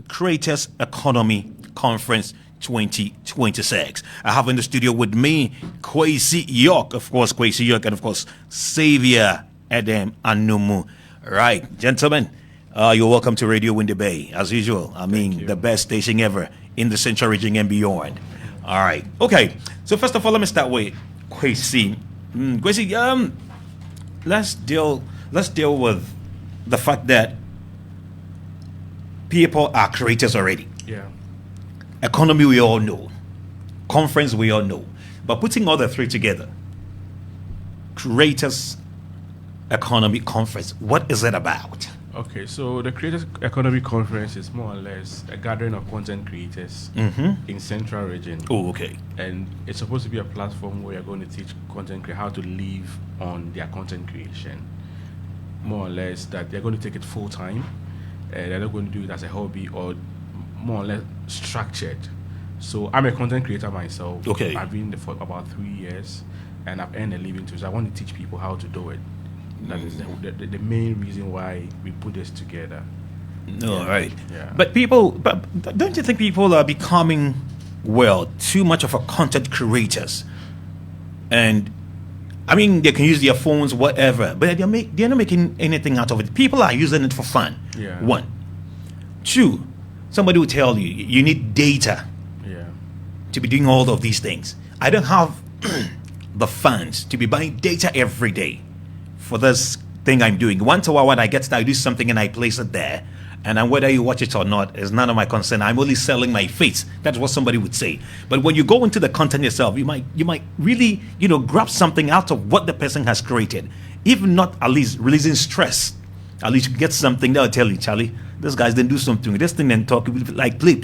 Creators Economy Conference 2026. I have in the studio with me Kwesi York, of course, Kwesi York, and of course, Xavier Adam Anumu. Right, gentlemen, you're welcome to Radio Windy Bay, as usual. I mean, the best station ever in the Central Region and beyond. All right, okay. So first of all, let me start with Kwesi. Kwesi, let's deal with the fact that people are creators already. Yeah. Economy, we all know. Conference, we all know. But putting all the three together, Creators Economy Conference, what is it about? Okay, so the Creators Economy Conference is more or less a gathering of content creators in Central Region. Oh, okay. And it's supposed to be a platform where you're going to teach content creators how to live on their content creation. More or less that they're going to take it full time. They're not going to do it as a hobby or more or less structured. So I'm a content creator myself. Okay. I've been there for about 3 years and I've earned a living too. So I want to teach people how to do it. That is the main reason why we put this together. All right. Yeah. But don't you think people are becoming, too much of a content creators? And I mean, they can use their phones, whatever, but they're not making anything out of it. People are using it for fun. Yeah. 1. 2, somebody will tell you, you need data to be doing all of these things. I don't have the funds to be buying data every day for this thing I'm doing. Once in a while, when I get started, I do something and I place it there. And whether you watch it or not is none of my concern. I'm only selling my face. That's what somebody would say. But when you go into the content yourself, you might really, grab something out of what the person has created. Even not at least releasing stress. At least you get something that'll tell you, Charlie, this guy's didn't do something with this thing and talk like play,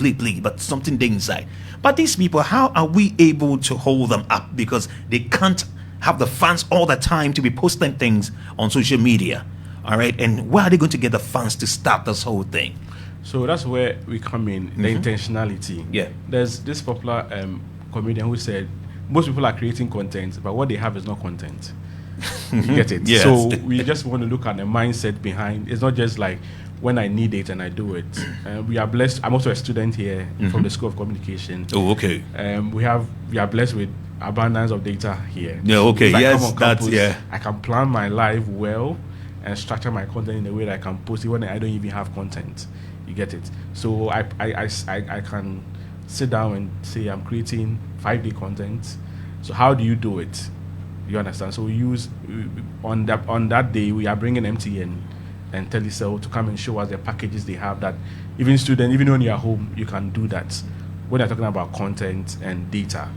but something there inside. But these people, how are we able to hold them up? Because they can't have the fans all the time to be posting things on social media. All right, and where are they going to get the funds to start this whole thing? So that's where we come in, the intentionality. Yeah. There's this popular comedian who said, most people are creating content, but what they have is not content. You get it? Yes. So we just want to look at the mindset behind. It's not just like when I need it and I do it. We are blessed. I'm also a student here from the School of Communication. Oh, okay. We are blessed with abundance of data here. Yeah, okay. So Yes, that's, yeah. I can plan my life well and structure my content in a way that I can post it when I don't even have content. You get it? So I can sit down and say I'm creating 5-day content. So how do you do it? You understand? So we use on that day we are bringing MTN and Telecel to come and show us the packages they have that even when you're home you can do that when you're talking about content and data.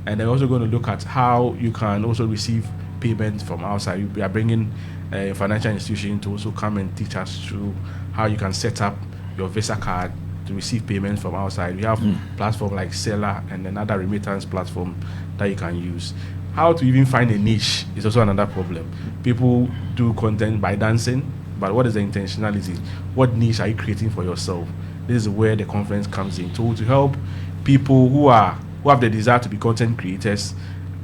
And they're also going to look at how you can also receive payment from outside. We are bringing a financial institution to also come and teach us through how you can set up your Visa card to receive payment from outside. We have platforms like Seller and another remittance platform that you can use. How to even find a niche is also another problem. People do content by dancing, but what is the intentionality? What niche are you creating for yourself? This is where the conference comes in. So to help people who have the desire to be content creators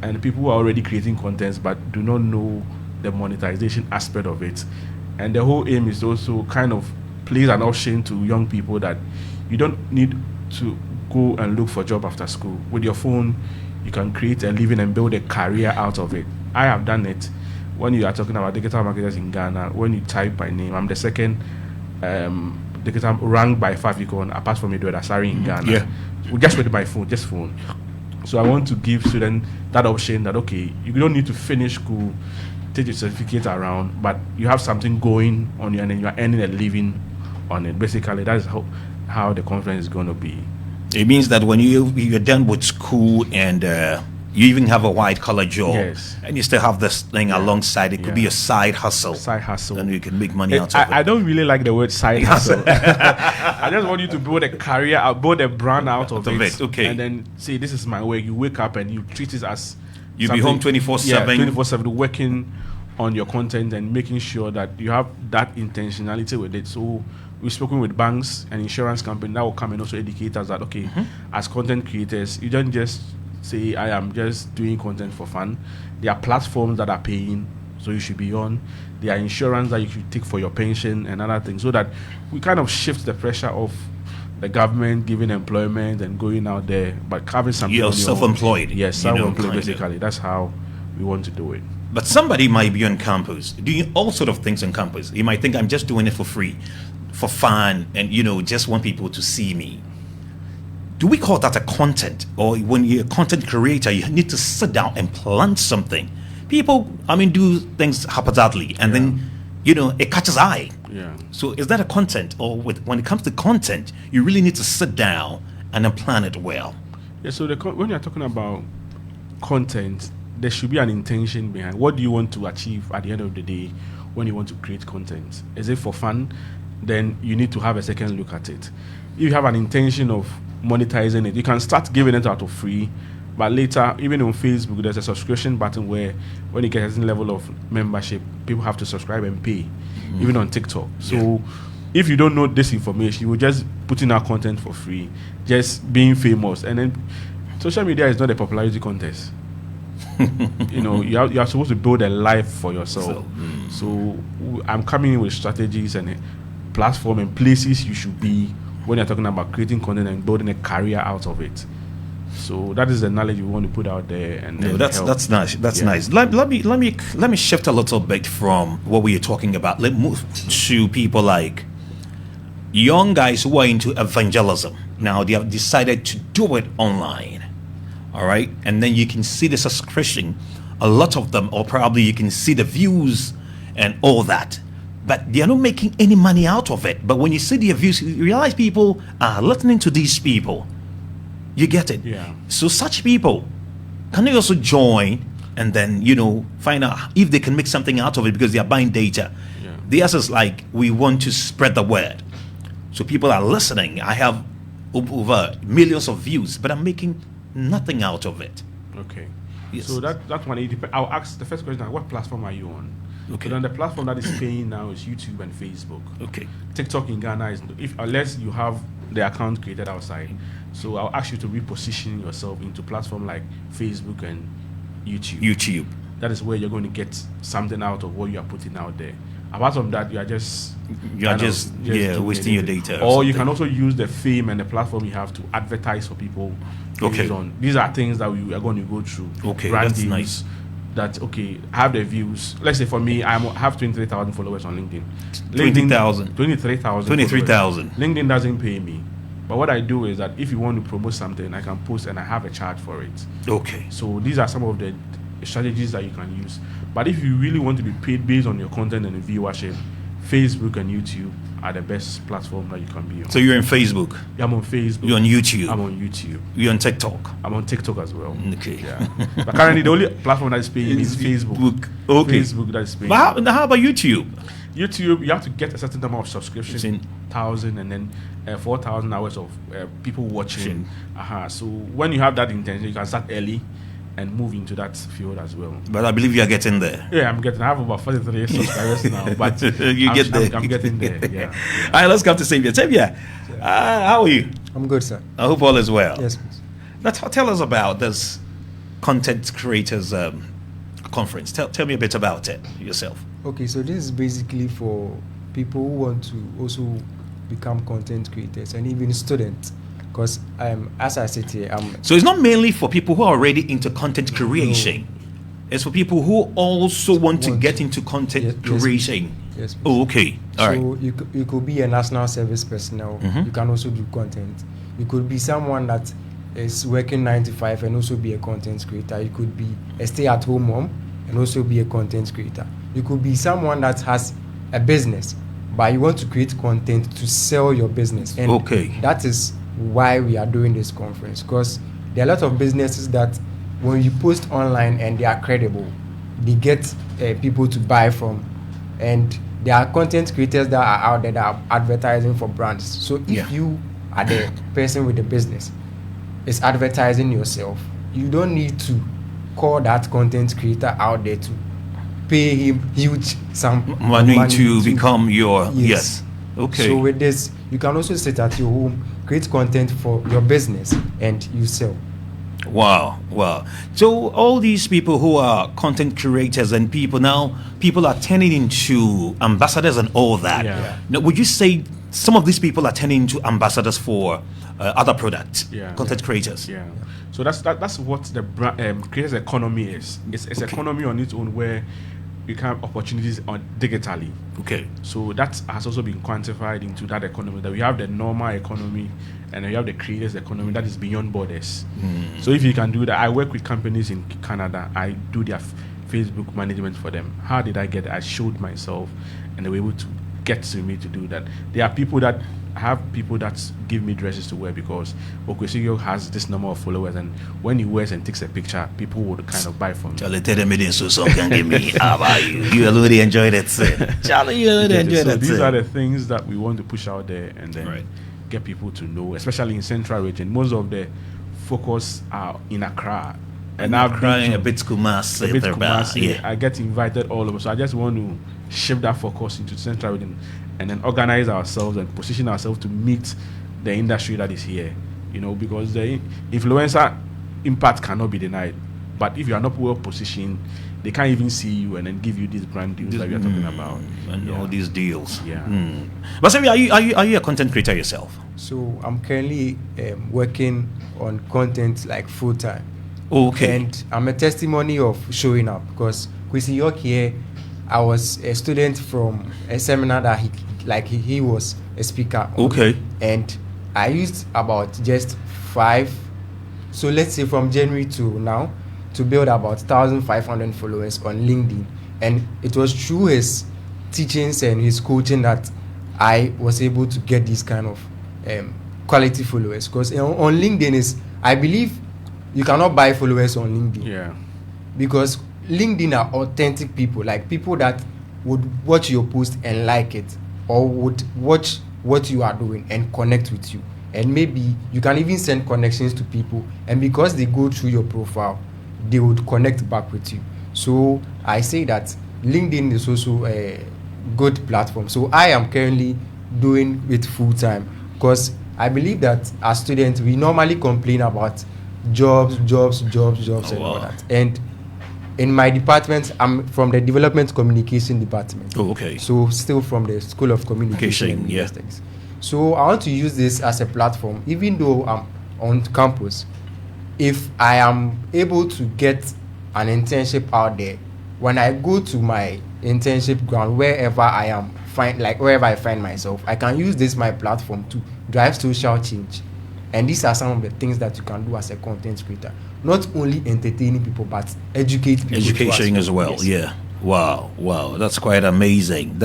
and people who are already creating contents but do not know the monetization aspect of it. And the whole aim is also kind of place an option to young people that you don't need to go and look for a job after school. With your phone, you can create a living and build a career out of it. I have done it. When you are talking about digital marketers in Ghana, when you type my name, I'm the second digital ranked by Favicon apart from Edward Asari in Ghana. Yeah. Just with my phone, just phone. So I want to give students that option that, okay, you don't need to finish school, take your certificate around, but you have something going on you and then you are earning a living on it. Basically, that is how the conference is going to be. It means that when you're done with school and you even have a white collar job, Yes. and you still have this thing alongside, it could be a side hustle. Side hustle. And you can make money out of it. I don't really like the word side hustle. I just want you to build a career, build a brand out of it. Okay. And then say, this is my work. You wake up and you treat it as You be home 24/7. Yeah, 24/7, working on your content and making sure that you have that intentionality with it. So we've spoken with banks and insurance companies that will come and also educate us that, okay, as content creators, you don't just say, I am just doing content for fun. There are platforms that are paying so you should be on. There are insurance that you should take for your pension and other things, so that we kind of shift the pressure of the government giving employment and going out there, but having something. You're on your self-employed. own. Yes, self-employed, kind of. basically. That's how we want to do it. But somebody might be on campus doing all sort of things on campus. He might think I'm just doing it for free, for fun, and just want people to see me. Do we call that a content? Or when you're a content creator, you need to sit down and plan something? People, do things haphazardly, and then it catches eye. Yeah. So is that a content? Or when it comes to content, you really need to sit down and then plan it well? Yeah. So when you're talking about content, there should be an intention behind. What do you want to achieve at the end of the day when you want to create content? Is it for fun? Then you need to have a second look at it. If you have an intention of monetizing it, you can start giving it out for free, but later, even on Facebook, there's a subscription button where when you get a certain level of membership, people have to subscribe and pay, even on TikTok. So if you don't know this information, you will just put in our content for free, just being famous. And then social media is not a popularity contest. You are supposed to build a life for yourself. So I'm coming in with strategies and a platform and places you should be when you're talking about creating content and building a career out of it. So that is the knowledge we want to put out there. And that's nice. That's nice. Let me shift a little bit from what we are talking about. Let's move to people like young guys who are into evangelism. Now they have decided to do it online. All right, and then you can see the subscription, a lot of them, or probably you can see the views and all that, but they are not making any money out of it. But when you see their views, you realize people are listening to these people. You get it? Yeah. So such people, can they also join and then find out if they can make something out of it because they are buying data? Yeah. The answer is like, we want to spread the word, so people are listening. I have over millions of views, but I'm making nothing out of it. Okay. Yes. So that one, I'll ask the first question: what platform are you on? Okay. So then the platform that is paying now is YouTube and Facebook. Okay. TikTok in Ghana is unless you have the account created outside. So I'll ask you to reposition yourself into platform like Facebook and YouTube. That is where you're going to get something out of what you are putting out there. Apart from that, you are just wasting your data. Or you can also use the fame and the platform you have to advertise for people. Okay. These are things that we are going to go through. Okay, brand that's deals nice. That have the views. Let's say for me, I have 23,000 followers on LinkedIn. 20,000. 23,000. 23,000. LinkedIn doesn't pay me. But what I do is that if you want to promote something, I can post and I have a charge for it. Okay. So these are some of the strategies that you can use. But if you really want to be paid based on your content and the viewership, Facebook and YouTube are the best platform that you can be on. So you're in Facebook? Yeah, I'm on Facebook. You're on YouTube? I'm on YouTube. You're on TikTok? I'm on TikTok as well. Okay. Yeah. But currently the only platform that is paying is Facebook. Okay. Facebook that is paying. But how about YouTube? YouTube, you have to get a certain number of subscriptions, 1,000 and then 4,000 hours of people watching. So when you have that intention, you can start early and move into that field as well. But I believe you are getting there. Yeah, I have about 43 subscribers now, but I'm getting there. Yeah. All right, let's come to Xavier. Xavier, how are you? I'm good, sir. I hope all is well. Yes, please. Now, tell us about this content creators conference. Tell me a bit about it yourself. Okay, so this is basically for people who want to also become content creators and even students. Because as I sit here, so it's not mainly for people who are already into content creation. No. It's for people who also want to get into content creation. Yes. Oh, okay. All right. So you could be a national service personnel. Mm-hmm. You can also do content. You could be someone that is working 9 to 5 and also be a content creator. You could be a stay-at-home mom and also be a content creator. You could be someone that has a business, but you want to create content to sell your business. And that is why we are doing this conference, because there are a lot of businesses that when you post online and they are credible, they get people to buy from, and there are content creators that are out there that are advertising for brands. So if you are the person with the business is advertising yourself, you don't need to call that content creator out there to pay him huge money to become your yes. Okay. So with this, you can also sit at your home, create content for your business, and you sell. Wow, wow. So all these people who are content creators and people are turning into ambassadors and all that. Yeah. Now, would you say some of these people are turning into ambassadors for other products, content creators? Yeah. So that's what the creators economy is. It's economy on its own where you can have opportunities on digitally. Okay. So that has also been quantified into that economy. That we have the normal economy and then you have the creators economy that is beyond borders. So if you can do that, I work with companies in Canada. I do their Facebook management for them. How did I get it? I showed myself and they were able to get to me to do that. There are people that I have people that give me dresses to wear because Okwesiyo has this number of followers, and when he wears and takes a picture, people would kind of buy from him. Charlie, tell them it so some can give me. How about you? You already enjoyed it, sir. Charlie, you already enjoyed so it. These are the things that we want to push out there and then get people to know, especially in Central Region. Most of the focus are in Accra. And I've been a bit Kumasi. I get invited all over. So I just want to shift that focus into Central Region and then organize ourselves and position ourselves to meet the industry that is here. Because the influencer impact cannot be denied. But if you are not well positioned, they can't even see you and then give you these brand deals that we are talking about. And all these deals. Yeah. But Sammy, are you a content creator yourself? So I'm currently working on content like full time. Okay. And I'm a testimony of showing up because Kwesi York here, I was a student from a seminar that he was a speaker on. Okay. And I used about just 5, so let's say from January to now, to build about 1,500 followers on LinkedIn. And it was through his teachings and his coaching that I was able to get this kind of quality followers. Because on LinkedIn I believe you cannot buy followers on LinkedIn. Yeah. Because LinkedIn are authentic people, like people that would watch your post and like it, or would watch what you are doing and connect with you. And maybe you can even send connections to people, and because they go through your profile, they would connect back with you. So I say that LinkedIn is also a good platform. So I am currently doing it full time because I believe that as students we normally complain about jobs and all that. And in my department, I'm from the development communication department. Oh, okay. So still from the School of Communication and Linguistics. So I want to use this as a platform, even though I'm on campus. If I am able to get an internship out there, when I go to my internship ground, wherever I am, wherever I find myself, I can use this my platform to drive social change. And these are some of the things that you can do as a content creator. Not only entertaining people, but educate people. Education as well. Yes. Yeah. Wow. That's quite amazing.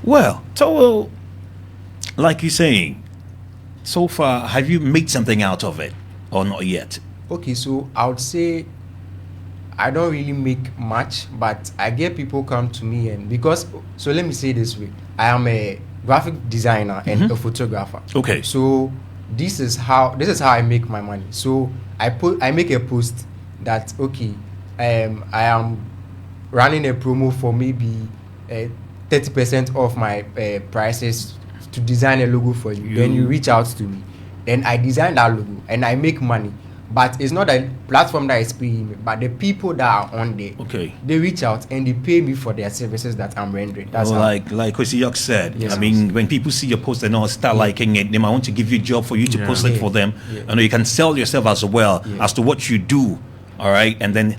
Well, so like you're saying, so far, have you made something out of it or not yet? Okay, so I would say I don't really make much, but I get people come to me so let me say this way. I am a graphic designer and a photographer. Okay. So this is how I make my money. So I make a post that I am running a promo for maybe 30% off my prices to design a logo for you. Then you reach out to me. Then I design that logo and I make money. But it's not a platform that is paying me, but the people that are on there, they reach out and they pay me for their services that I'm rendering. That's like Kwesi York said. Yes. I mean, when people see your post and all start liking it, they might want to give you a job for you to post it for them. Yeah. And you can sell yourself as well as to what you do. All right, and then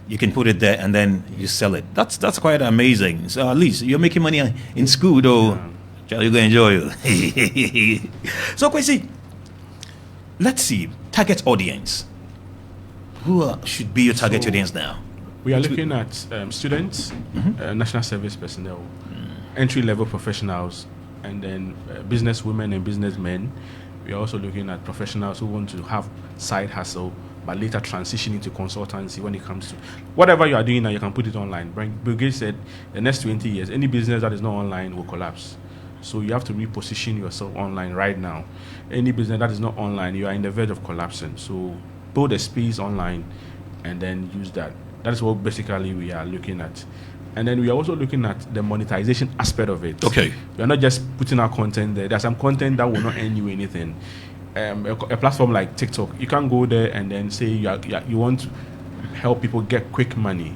you can put it there and then you sell it. That's quite amazing. So at least you're making money in school, though. Yeah. You're gonna enjoy it. So Kwesi, let's see. Target audience. Who should be your target audience now? We are looking at students, national service personnel, entry-level professionals, and then business women and businessmen. We are also looking at professionals who want to have side hustle, but later transition into consultancy when it comes to whatever you are doing now, you can put it online. Bill Gates said the next 20 years, any business that is not online will collapse. So you have to reposition yourself online right now. Any business that is not online, you are in the verge of collapsing. So build a space online and then use that. That is what basically we are looking at. And then we are also looking at the monetization aspect of it. Okay. We are not just putting our content there. There's some content that will not earn you anything. a platform like TikTok, you can't go there and then say you want to help people get quick money.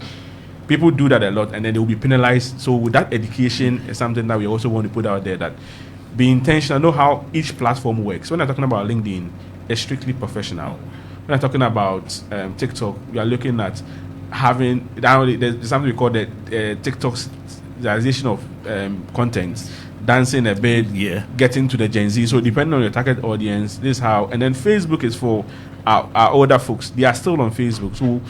People do that a lot, and then they will be penalized. So with that education is something that we also want to put out there, that be intentional, know how each platform works. When I'm talking about LinkedIn, it's strictly professional. When I'm talking about TikTok, we are looking at having, there's something we call the TikTokization of content, dancing a bit, getting to the Gen Z. So depending on your target audience, this is how. And then Facebook is for our older folks. They are still on Facebook. So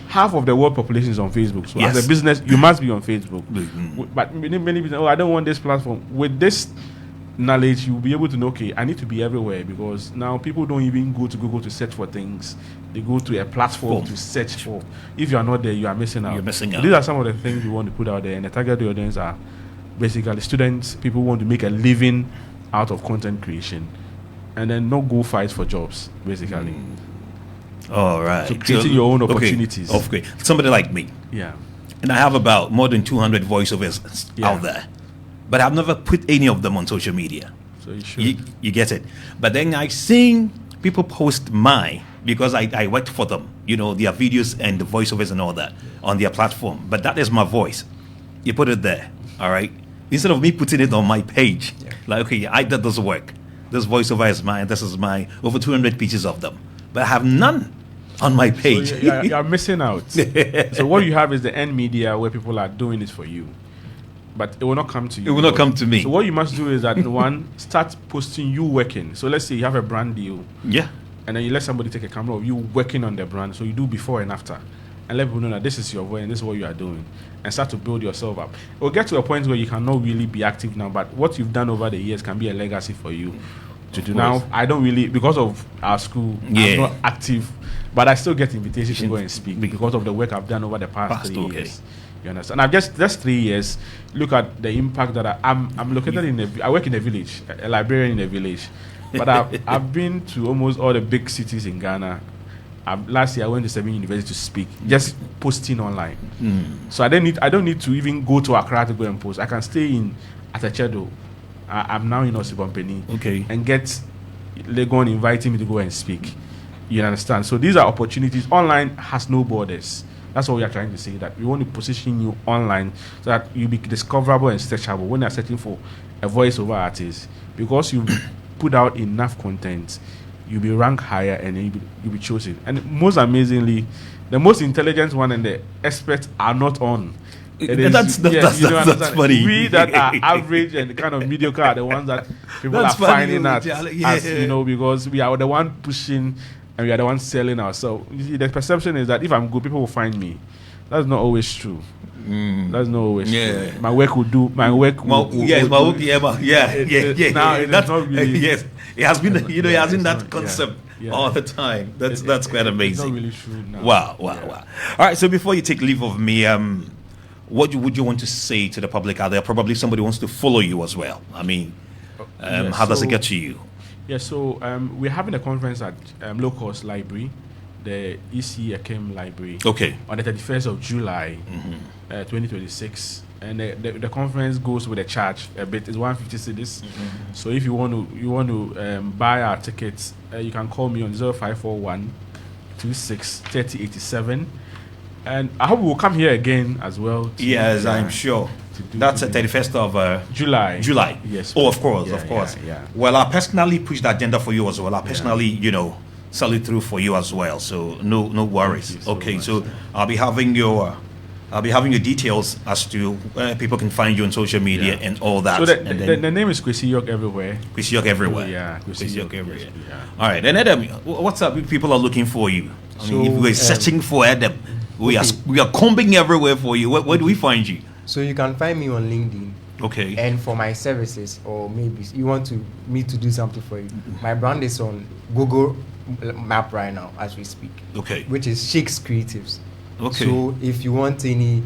half of the world population is on Facebook. So as a business, you must be on Facebook. But many business, I don't want this platform. With this knowledge, you'll be able to know, okay, I need to be everywhere, because now people don't even go to Google to search for things. They go to a platform to search for. If you are not there, you are missing out. You're missing out. These are some of the things we want to put out there, and the target audience are basically students, people who want to make a living out of content creation, and then not go fight for jobs, basically. All right. So creating your own opportunities. Okay. Somebody like me. Yeah. And I have about more than 200 voiceovers out there. But I've never put any of them on social media. So you should. You get it. But then I've seen people post mine, because I worked for them, their videos and the voiceovers and all that on their platform. But that is my voice. You put it there, all right? Instead of me putting it on my page, like, okay, I did this work. This voiceover is mine. This is mine. Over 200 pieces of them. But I have none on my page. So you're missing out. So what you have is the end media, where people are doing it for you. But it will not come to you. It will not come to me. So what you must do is that, one, start posting you working. So let's say you have a brand deal. Yeah. And then you let somebody take a camera of you working on the brand. So you do before and after. And let people know that this is your way and this is what you are doing. And start to build yourself up. It will get to a point where you cannot really be active now. But what you've done over the years can be a legacy for you to do. Now, I don't really, because of our school, I'm not active. But I still get invitations to go and speak because of the work I've done over the past 3 years. You understand? I've just 3 years. Look at the impact that I'm located I work in a village, a librarian in a village, but I've been to almost all the big cities in Ghana. Last year I went to 7 universities to speak, just posting online. So I don't need to even go to Accra to go and post. I can stay in Atachedo. I'm now in Osibompeni, and get Legon inviting me to go and speak. You understand? So these are opportunities. Online has no borders. That's what we are trying to say, that we want to position you online so that you be discoverable and searchable when you're searching for a voiceover artist. Because you put out enough content, you'll be ranked higher and then you'll be chosen. And most amazingly, the most intelligent one and the experts are not on. That's funny. We that are average and kind of mediocre are the ones that people are finding at, because we are the one pushing and we are the ones selling ourselves. You see, the perception is that if I'm good, people will find me. That's not always true. That's not always true. My work will do. My work will. Yeah. Now that's not really. Yes, it has been. It has been that concept all the time. That's quite amazing. It's not really true now. Wow. All right. So before you take leave of me, what would you want to say to the public out there? Probably somebody wants to follow you as well. I mean, how does it get to you? Yeah, so we're having a conference at Low Cost Library, the EC Akem Library, on the 31st of July, 2026. And the conference goes with a charge a bit. It's 150 cedis. So if you want to buy our tickets, you can call me on 0541 26 3087. And I hope we'll come here again as well. Yes, I'm sure. That's the 31st of July. Yes. Oh, of course. Yeah. Well, I personally push the agenda for you as well. I personally, sell it through for you as well. So no worries. So I'll be having your details as to where people can find you on social media and all that. So the name is Kwesi York everywhere. Kwesi York everywhere. Kwesi York everywhere. Yeah. All right. And Adam, what's up? People are looking for you. If we're searching for Adam, we are combing everywhere for you. Where do we find you? So you can find me on LinkedIn. Okay. And for my services, or maybe you want me to do something for you, my brand is on Google Map right now as we speak. Okay. Which is Shakes Creatives. Okay. So if you want any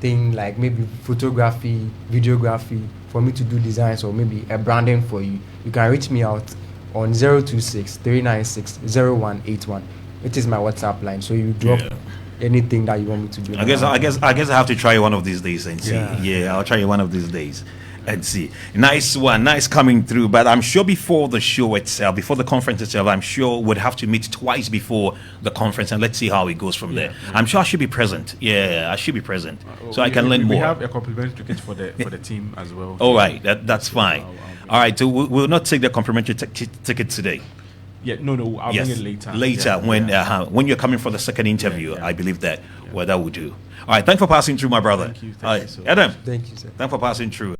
thing like maybe photography, videography, for me to do designs or maybe a branding for you, you can reach me out on 026-396-0181. It is my WhatsApp line. So you drop anything that you want me to do. I guess I have to try one of these days and see. Yeah, I'll try one of these days. and see. Nice one, nice coming through. But I'm sure before the show itself, before the conference itself, I'm sure we'd have to meet twice before the conference, and let's see how it goes from there. I'm sure I should be present. Yeah, I should be present, so I can learn more. We have a complimentary ticket for the team as well. All right, that's fine. All right, so we'll not take the complimentary ticket today. Yeah, no, I'll bring it later. Later, when you're coming for the second interview, I believe that. Well, that will do. All right, thanks for passing through, my brother. Thank you. All right, so Adam. Thank you, sir. Thanks for passing through.